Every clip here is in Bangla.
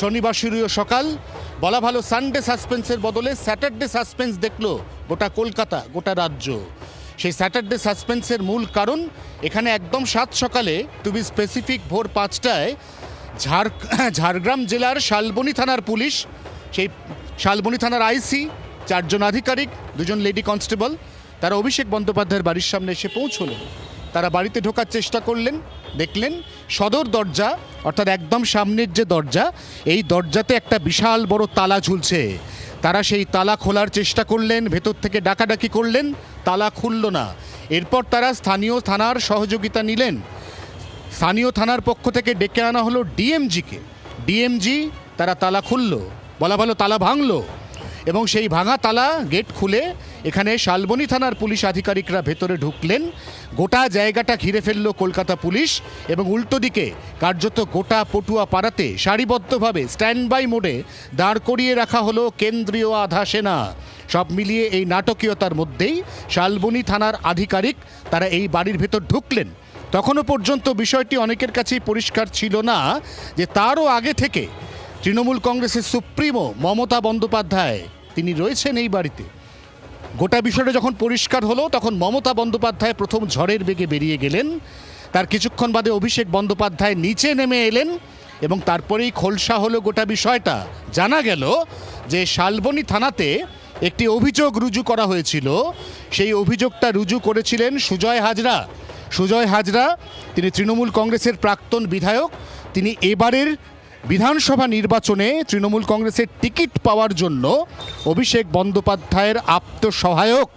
শনিবাসরীয় সকাল, বলা ভালো সানডে সাসপেন্সের বদলে স্যাটারডে সাসপেন্স দেখলো গোটা কলকাতা, গোটা রাজ্য। সেই স্যাটারডে সাসপেন্সের মূল কারণ এখানে একদম সাত সকালে, টু বি স্পেসিফিক ভোর 5টায় ঝাড়গ্রাম জেলার শালবনী থানার পুলিশ, সেই শালবনী থানার আইসি, 4 জন আধিকারিক, 2 জন লেডি কনস্টেবল, তারা অভিষেক বন্দ্যোপাধ্যায়ের বাড়ির সামনে এসে পৌঁছলেন। তারা বাড়িতে ঢোকার চেষ্টা করলেন, দেখলেন সদর দরজা অর্থাৎ একদম সামনের যে দরজা, এই দরজাতে একটা বিশাল বড় তালা ঝুলছে। তারা সেই তালা খোলার চেষ্টা করলেন, ভেতর থেকে ডাকাডাকি করলেন, তালা খুলল না। এরপর তারা স্থানীয় থানার সহযোগিতা নিলেন। স্থানীয় থানার পক্ষ থেকে ডেকে আনা হলো ডিএমজিকে। ডিএমজি তারা তালা খুলল, বলা ভালো তালা ভাঙলো, এবং সেই ভাঙা তালা গেট খুলে এখানে শালবনী থানার পুলিশ আধিকারিকরা ভেতরে ঢুকলেন। গোটা জায়গাটা ঘিরে ফেললো কলকাতা পুলিশ, এবং উল্টো দিকে কার্যত গোটা পটুয়া পাড়াতে সারিবদ্ধভাবে স্ট্যান্ড বাই মোডে দাঁড় করিয়ে রাখা হলো কেন্দ্রীয় আধা সেনা। সব মিলিয়ে এই নাটকীয়তার মধ্যেই শালবনী থানার আধিকারিক তারা এই বাড়ির ভেতর ঢুকলেন। তখনও পর্যন্ত বিষয়টি অনেকের কাছেই পরিষ্কার ছিল না যে তারও আগে থেকে তৃণমূল কংগ্রেসের সুপ্রিমো মমতা বন্দ্যোপাধ্যায় তিনি রয়েছেন এই বাড়িতে। গোটা বিষয়টা যখন পরিষ্কার হলো তখন মমতা বন্দ্যোপাধ্যায় প্রথম ঝড়ের বেগে বেরিয়ে গেলেন। তার কিছুক্ষণ বাদে অভিষেক বন্দ্যোপাধ্যায় নিচে নেমে এলেন, এবং তারপরেই খোলসা হলো গোটা বিষয়টা। জানা গেল যে শালবনী থানাতে একটি অভিযোগ রুজু করা হয়েছিল। সেই অভিযোগটা রুজু করেছিলেন সুজয় হাজরা। সুজয় হাজরা তিনি তৃণমূল কংগ্রেসের প্রাক্তন বিধায়ক। তিনি এবারের বিধানসভা নির্বাচনে তৃণমূল কংগ্রেসের টিকিট পাওয়ার জন্য অভিষেক বন্দ্যোপাধ্যায়ের আপ্তসহায়ক,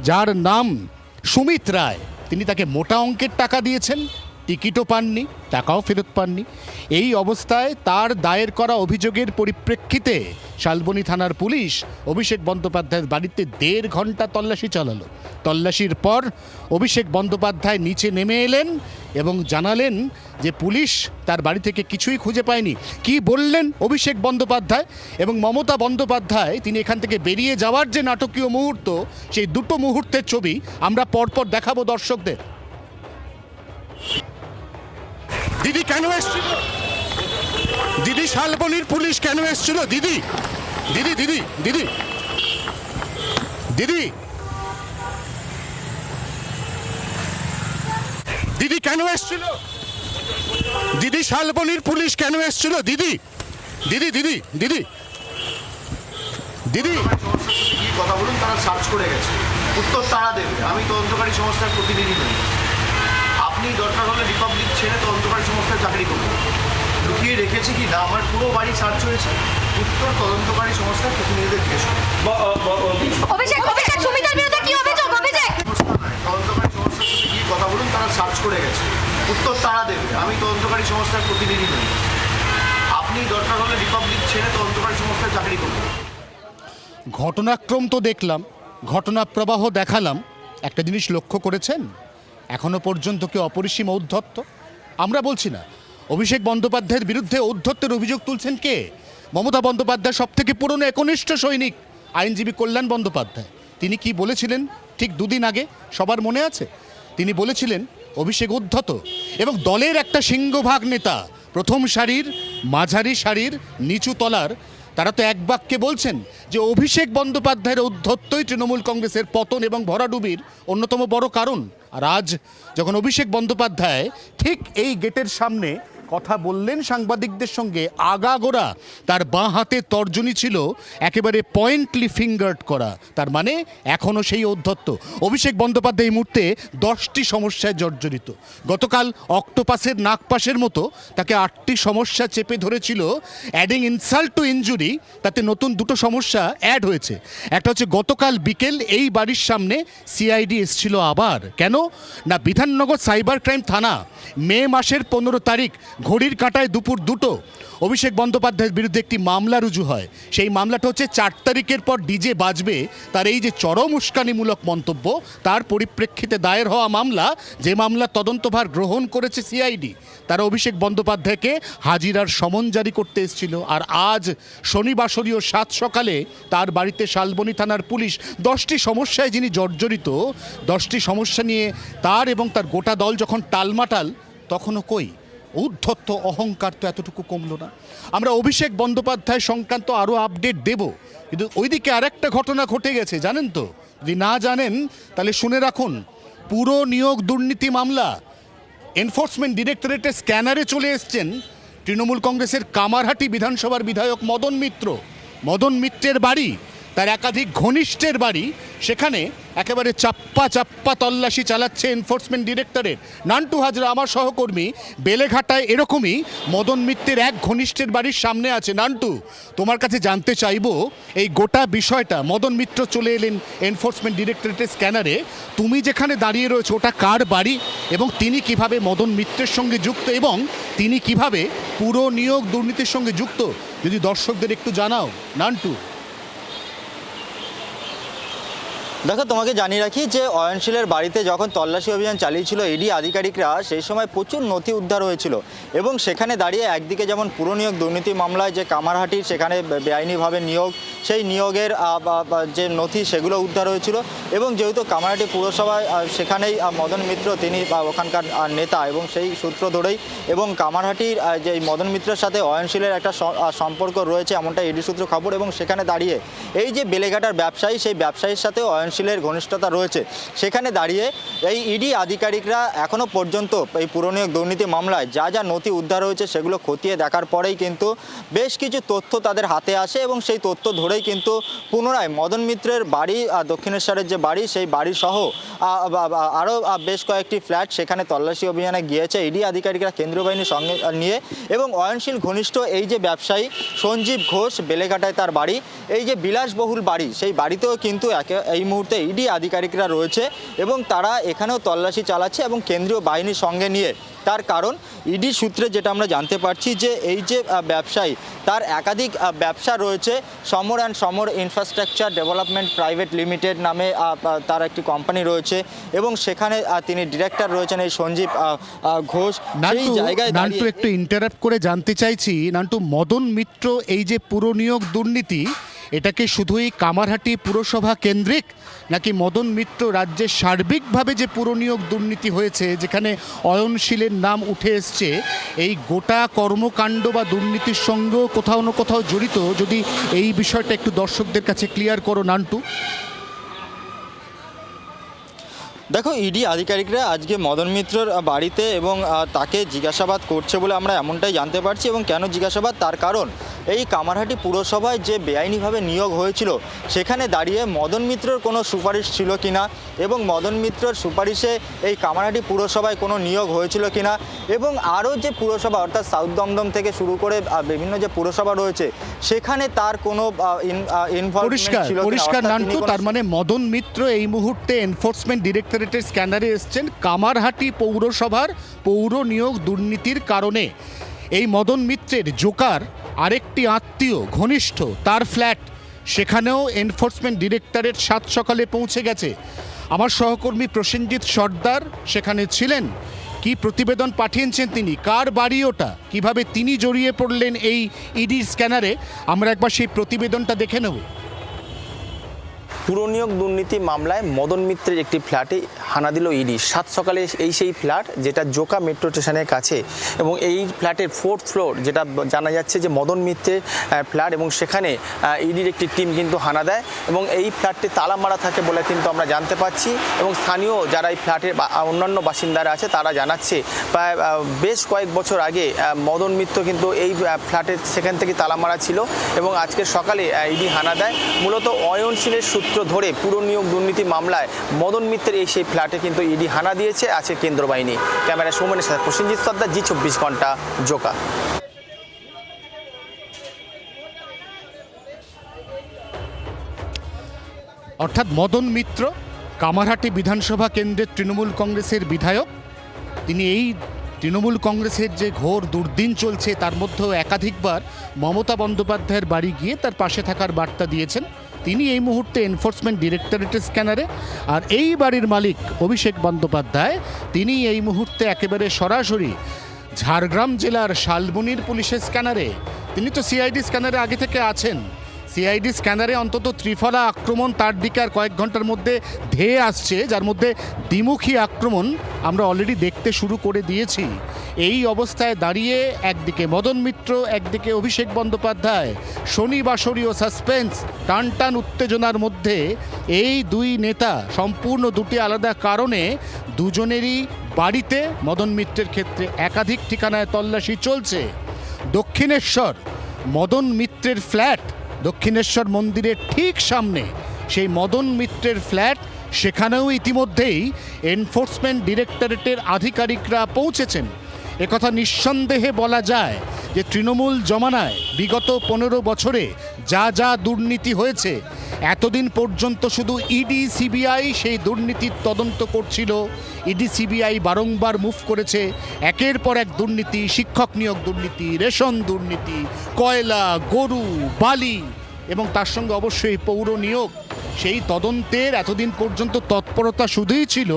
যার নাম সুমিত রায়, তিনি তাকে মোটা অঙ্কের টাকা দিয়েছেন, টিকিটও পাননি, টাকাও ফেরত পাননি। এই অবস্থায় তার দায়ের করা অভিযোগের পরিপ্রেক্ষিতে শালবনী থানার পুলিশ অভিষেক বন্দ্যোপাধ্যায়ের বাড়িতে 1.5 ঘন্টা তল্লাশি চালালো। তল্লাশির পর অভিষেক বন্দ্যোপাধ্যায় নিচে নেমে এলেন এবং জানালেন যে পুলিশ তার বাড়ি থেকে কিছুই খুঁজে পায়নি। কি বললেন অভিষেক বন্দ্যোপাধ্যায় এবং মমতা বন্দ্যোপাধ্যায় তিনি এখান থেকে বেরিয়ে যাওয়ার যে নাটকীয় মুহূর্ত, সেই দুটো মুহূর্তের ছবি আমরা পরপর দেখাবো দর্শকদের। দিদি কেন এসছিল? দিদি শালবনীর পুলিশ কেন এসছিল? দিদি দিদি দিদি দিদি দিদি দিদি কেন এসছিল? দিদি শালবনীর পুলিশ কেন এসছিল? দিদি দিদি দিদি দিদি দিদি কথা বলুন, তারা সার্চ করে গেছে, উত্তর তারা দেবে। আমি তদন্তকারী সংস্থার প্রতিনিধি নই। আপনি দরকার হলে রিপাবলিক ছেড়ে তদন্তকারী সংস্থায় চাকরি করুন। লুকিয়ে রেখেছি কি না আমার পুরো বাড়ি সার্চ হয়েছে, উত্তর তদন্তকারী সংস্থার প্রতিনিধিদের জিজ্ঞেস করুন। তদন্তকারী সংস্থার সাথে গিয়ে কথা বলুন, তারা সার্চ করে গেছে, উত্তর তারা দেবে। আমি তদন্তকারী সংস্থার প্রতিনিধি নই। আপনি দরকার হলে রিপাবলিক ছেড়ে তদন্তকারী সংস্থায় চাকরি করুন। ঘটনাক্রম তো দেখলাম, ঘটনা প্রবাহ দেখালাম, একটা জিনিস লক্ষ্য করেছেন? এখনো পর্যন্ত কি অপরিসীম ঔদ্ধত্য? আমরা বলছি না, অভিষেক বন্দ্যোপাধ্যায়ের বিরুদ্ধে ঔদ্ধত্যের অভিযোগ তুলছেন কে? মমতা বন্দ্যোপাধ্যায় সব থেকে পুরনো একনিষ্ঠ সৈনিক আইনজীবী কল্যাণ বন্দ্যোপাধ্যায়। তিনি কি বলেছিলেন ঠিক 2 দিন আগে? সবার মনে আছে। তিনি বলেছিলেন অভিষেক উদ্ধত, এবং দলের একটা সিংহভাগ নেতা, প্রথম সারির, মাঝারি সারির, নিচু তলার, তারা তো এক বাক্যে বলছেন যে অভিষেক বন্দ্যোপাধ্যায়ের ঔদ্ধত্যই তৃণমূল কংগ্রেসের পতন এবং ভরাডুবির অন্যতম বড় কারণ। আর আজ যখন অভিষেক বন্দ্যোপাধ্যায় ঠিক এই গেটের সামনে কথা বললেন সাংবাদিকদের সঙ্গে, আগাগোড়া তার বাঁ হাতে তর্জনী ছিল একেবারে পয়েন্টলি ফিঙ্গার্ড করা। তার মানে এখনও সেই ঔদ্ধত্য। অভিষেক বন্দ্যোপাধ্যায় এই মুহূর্তে 10টি সমস্যায় জর্জরিত। গতকাল অক্টোপাসের নাগপাশের মতো তাকে 8টি সমস্যা চেপে ধরেছিল। অ্যাডিং ইনসাল্ট টু ইনজুরি, তাতে নতুন 2টো সমস্যা অ্যাড হয়েছে। একটা হচ্ছে গতকাল বিকেল এই বাড়ির সামনে সিআইডি এসেছিল আবার। কেন না, বিধাননগর সাইবার ক্রাইম থানা মে মাসের 15 তারিখ ঘড়ির কাঁটায় দুপুর 2টো অভিষেক বন্দ্যোপাধ্যায়ের বিরুদ্ধে একটি মামলা রুজু হয়। সেই মামলাটা হচ্ছে 4 তারিখের পর ডিজে বাজবে তার এই যে চরম উস্কানিমূলক মন্তব্য, তার পরিপ্রেক্ষিতে দায়ের হওয়া মামলা, যে মামলা তদন্তভার গ্রহণ করেছে সিআইডি। তারা অভিষেক বন্দ্যোপাধ্যায়কে হাজিরার সমন জারি করতে এসেছিল। আর আজ শনিবাসরীয় 7 সকালে তার বাড়িতে শালবনী থানার পুলিশ 10টি সমস্যায় যিনি জর্জরিত, 10টি সমস্যা নিয়ে তার এবং তার গোটা দল যখন টালমাটাল, তখনও কই ঔদ্ধত্য অহংকার তো এতটুকু কমলো না। আমরা অভিষেক বন্দ্যোপাধ্যায় সংক্রান্ত আরও আপডেট দেব, কিন্তু ওইদিকে আরেকটা ঘটনা ঘটে গেছে জানেন তো? যদি না জানেন তাহলে শুনে রাখুন। পুরো নিয়োগ দুর্নীতি মামলা এনফোর্সমেন্ট ডিরেক্টরেটের স্ক্যানারে চলে এসছেন তৃণমূল কংগ্রেসের কামারহাটি বিধানসভার বিধায়ক মদন মিত্র। মদন মিত্রের বাড়ি, তার একাধিক ঘনিষ্ঠের বাড়ি, সেখানে একেবারে চাপ্পা চাপ্পা তল্লাশি চালাচ্ছে এনফোর্সমেন্ট ডিরেক্টরেট। নান্টু হাজরা আমার সহকর্মী বেলেঘাটায় এরকমই মদন মিত্রের এক ঘনিষ্ঠের বাড়ির সামনে আছে। নান্টু, তোমার কাছে জানতে চাইবো এই গোটা বিষয়টা। মদন মিত্র চলে এলেন এনফোর্সমেন্ট ডিরেক্টরেটের স্ক্যানারে, তুমি যেখানে দাঁড়িয়ে রয়েছে ওটা কার বাড়ি এবং তিনি কিভাবে মদন মিত্রের সঙ্গে যুক্ত এবং তিনি কিভাবে পুরো নিয়োগ দুর্নীতির সঙ্গে যুক্ত, যদি দর্শকদের একটু জানাও নান্টু। দেখো, তোমাকে জানিয়ে রাখি যে অয়নশীলের বাড়িতে যখন তল্লাশি অভিযান চালিয়েছিল ইডি আধিকারিকরা, সেই সময় প্রচুর নথি উদ্ধার হয়েছিল এবং সেখানে দাঁড়িয়ে একদিকে যেমন পুরো নিয়োগ দুর্নীতি মামলায় যে কামারহাটির সেখানে বেআইনিভাবে নিয়োগ, সেই নিয়োগের যে নথি সেগুলো উদ্ধার হয়েছিল এবং যেহেতু কামারহাটি পুরসভায় সেখানেই মদন মিত্র তিনি ওখানকার নেতা এবং সেই সূত্র ধরেই এবং কামারহাটির যে মদন মিত্রের সাথে অয়নশীলের একটা সম্পর্ক রয়েছে এমনটা ইডি সূত্র খবর এবং সেখানে দাঁড়িয়ে এই যে বেলেঘাটার ব্যবসায়ী, সেই ব্যবসায়ীর সাথেও অয়নশীলের ঘনিষ্ঠতা রয়েছে। সেখানে দাঁড়িয়ে এই ইডি আধিকারিকরা এখনও পর্যন্ত এই পুরো নিয়োগ দুর্নীতি মামলায় যা যা নথি উদ্ধার হয়েছে সেগুলো খতিয়ে দেখার পরেই কিন্তু বেশ কিছু তথ্য তাদের হাতে আসে এবং সেই তথ্য ধরেই কিন্তু পুনরায় মদন মিত্রের বাড়ি, দক্ষিণেশ্বরের যে বাড়ি, সেই বাড়ি সহ আরও বেশ কয়েকটি ফ্ল্যাট সেখানে তল্লাশি অভিযানে গিয়েছে ইডি আধিকারিকরা কেন্দ্রীয় বাহিনীর সঙ্গে নিয়ে। এবং অয়নশীল ঘনিষ্ঠ এই যে ব্যবসায়ী সঞ্জীব ঘোষ, বেলেঘাটায় তার বাড়ি, এই যে বিলাসবহুল বাড়ি, সেই বাড়িতেও কিন্তু এই মুহূর্তে ইডি আধিকারিকরা রয়েছে এবং তারা এখানেও তল্লাশি চালাচ্ছে এবং কেন্দ্রীয় বাহিনীর সঙ্গে নিয়ে। তার কারণ ইডি সূত্রে যেটা আমরা জানতে পারছি যে এই যে ব্যবসায়ী, তার একাধিক ব্যবসা রয়েছে। Samar and Samar infrastructure development private limited নামে তার একটি কোম্পানি রয়েছে এবং সেখানে তিনি ডিরেক্টর রয়েছেন এই সঞ্জীব ঘোষ। সেই জায়গায় নান্টু একটু ইন্টারাপ্ট করে জানতে চাইছি, নান্টু, মদন মিত্র এই যে পুরো নিয়োগ দুর্নীতি, এটাকে শুধুই কামারহাটি পুরসভা কেন্দ্রিক, নাকি মদন মিত্র রাজ্যের সার্বিকভাবে যে পুরো নিয়োগ দুর্নীতি হয়েছে যেখানে অয়নশীলের নাম উঠে এসছে, এই গোটা কর্মকাণ্ড বা দুর্নীতির সঙ্গেও কোথাও না কোথাও জড়িত? যদি এই বিষয়টা একটু দর্শকদের কাছে ক্লিয়ার করো নান্টু। দেখো, ইডি আধিকারিকরা আজকে মদন মিত্রর বাড়িতে এবং তাকে জিজ্ঞাসাবাদ করছে বলে আমরা এমনটাই জানতে পারছি। এবং কেন জিজ্ঞাসাবাদ, তার কারণ এই কামারহাটি পুরসভায় যে বেআইনিভাবে নিয়োগ হয়েছিল সেখানে দাঁড়িয়ে মদন মিত্রর কোনো সুপারিশ ছিল কিনা এবং মদন মিত্রর সুপারিশে এই কামারহাটি পুরসভায় কোনো নিয়োগ হয়েছিল কিনা এবং আরও যে পুরসভা অর্থাৎ সাউথ দমদম থেকে শুরু করে বিভিন্ন যে পুরসভা রয়েছে সেখানে তার কোনো ইনভলভমেন্ট ছিল পরিষ্কার নান্টু, তার মানে মদন মিত্র এই মুহূর্তে এনফোর্সমেন্ট ডিরেক্টরেটের স্ক্যানারে এসছেন কামারহাটি পৌরসভার পৌর নিয়োগ দুর্নীতির কারণে। এই মদন মিত্রের জোকার আরেকটি আত্মীয় ঘনিষ্ঠ, তার ফ্ল্যাট, সেখানেও এনফোর্সমেন্ট ডিরেক্টরেট সাত সকালে পৌঁছে গেছে। আমার সহকর্মী প্রসেনজিৎ সর্দার সেখানে ছিলেন। কি প্রতিবেদন পাঠিয়েছেন তিনি, কার বাড়ি ওটা, কিভাবে তিনি জড়িয়ে পড়লেন এই ইডি স্ক্যানারে, আমরা একবার সেই প্রতিবেদনটা দেখে নেব। পুরো নিয়োগ দুর্নীতি মামলায় মদন মিত্রের একটি ফ্ল্যাটে হানা দিল ইডি সাত সকালে। সেই ফ্ল্যাট যেটা জোকা মেট্রো স্টেশনের কাছে এবং এই ফ্ল্যাটের 4th ফ্লোর, যেটা জানা যাচ্ছে যে মদন মিত্রের ফ্ল্যাট এবং সেখানে ইডির একটি টিম কিন্তু হানা দেয় এবং এই ফ্ল্যাটটি তালা মারা থাকে বলে কিন্তু আমরা জানতে পারছি। এবং স্থানীয় যারা এই ফ্ল্যাটের অন্যান্য বাসিন্দারা আছে তারা জানাচ্ছে প্রায় বেশ কয়েক বছর আগে মদন মিত্র কিন্তু এই ফ্ল্যাটের সেখান থেকে তালা মারা ছিল এবং আজকের সকালে ইডি হানা দেয়। মূলত অয়নশীলের সূত্র ধরে পুরো নিয়োগ দুর্নীতি মামলায় মদন মিত্রের এই সেই ফ্ল্যাটে কিন্তু ইডি হানা দিয়েছে আছে কেন্দ্র বাহিনী। ক্যামেরা সৌমেনের সাথে প্রসেনজিৎ সর্দার, জি 24 ঘন্টা, জোকা। অর্থাৎ মদন মিত্র কামারহাটি বিধানসভা কেন্দ্রের তৃণমূল কংগ্রেসের বিধায়ক, তিনি এই তৃণমূল কংগ্রেসের যে ঘোর দুর্দিন চলছে তার মধ্যেও একাধিকবার মমতা বন্দ্যোপাধ্যায়ের বাড়ি গিয়ে তার পাশে থাকার বার্তা দিয়েছেন। তিনি এই মুহূর্তে এনফোর্সমেন্ট ডিরেক্টরেটের স্ক্যানারে, আর এই বাড়ির মালিক অভিষেক বন্দ্যোপাধ্যায় তিনি এই মুহূর্তে একেবারে সরাসরি ঝাড়গ্রাম জেলার শালবনির পুলিশের স্ক্যানারে। তিনি তো সিআইডি স্ক্যানারে আগে থেকে আছেন। সিআইডি স্ক্যানারে অন্তত ত্রিফলা আক্রমণ তার দিকে আর কয়েক ঘন্টার মধ্যে ধেয়ে আসছে, যার মধ্যে দ্বিমুখী আক্রমণ আমরা অলরেডি দেখতে শুরু করে দিয়েছি। এই অবস্থায় দাঁড়িয়ে একদিকে মদন মিত্র, একদিকে অভিষেক বন্দ্যোপাধ্যায়, শনিবাসরীয় সাসপেন্স, টান টান উত্তেজনার মধ্যে এই দুই নেতা সম্পূর্ণ দুটি আলাদা কারণে দুজনেরই বাড়িতে মদন মিত্রের ক্ষেত্রে একাধিক ঠিকানায় তল্লাশি চলছে। দক্ষিণেশ্বর মদন মিত্রের ফ্ল্যাট, দক্ষিণেশ্বর মন্দিরের ঠিক সামনে সেই মদন মিত্রের ফ্ল্যাট, সেখানেও ইতিমধ্যেই এনফোর্সমেন্ট ডিরেক্টরেটের আধিকারিকরা পৌঁছেছেন। একথা নিঃসন্দেহে বলা যায় যে তৃণমূল জমানায় বিগত 15 বছরে যা যা দুর্নীতি হয়েছে, এতদিন পর্যন্ত শুধু ইডি সিবিআই সেই দুর্নীতির তদন্ত করছিল। ইডি সিবিআই বারংবার মুভ করেছে একের পর এক দুর্নীতি, শিক্ষক নিয়োগ দুর্নীতি, রেশন দুর্নীতি, কয়লা, গরু, বালি এবং তার সঙ্গে অবশ্যই পৌর নিয়োগ। সেই তদন্তের এতদিন পর্যন্ত তৎপরতা শুধুই ছিল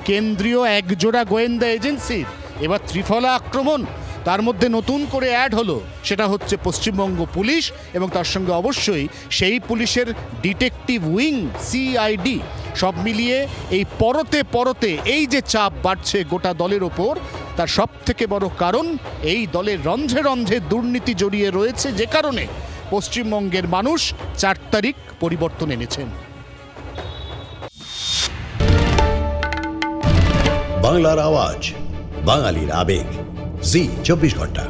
কেন্দ্রীয় একজোড়া গোয়েন্দা এজেন্সির। এবার ত্রিফলা আক্রমণ, তার মধ্যে নতুন করে অ্যাড হলো, সেটা হচ্ছে পশ্চিমবঙ্গ পুলিশ এবং তার সঙ্গে অবশ্যই সেই পুলিশের ডিটেকটিভ উইং সিআইডি। সব মিলিয়ে এই পরতে পরতে এই যে চাপ বাড়ছে গোটা দলের ওপর, তার সব থেকে বড় কারণ এই দলের রন্ধ্রে রন্ধ্রে দুর্নীতি জড়িয়ে রয়েছে, যে কারণে পশ্চিমবঙ্গের মানুষ 4 তারিখ পরিবর্তন এনেছেন। বাংলার আওয়াজ, বাঙালির আবেগ, জি 24 ঘন্টা।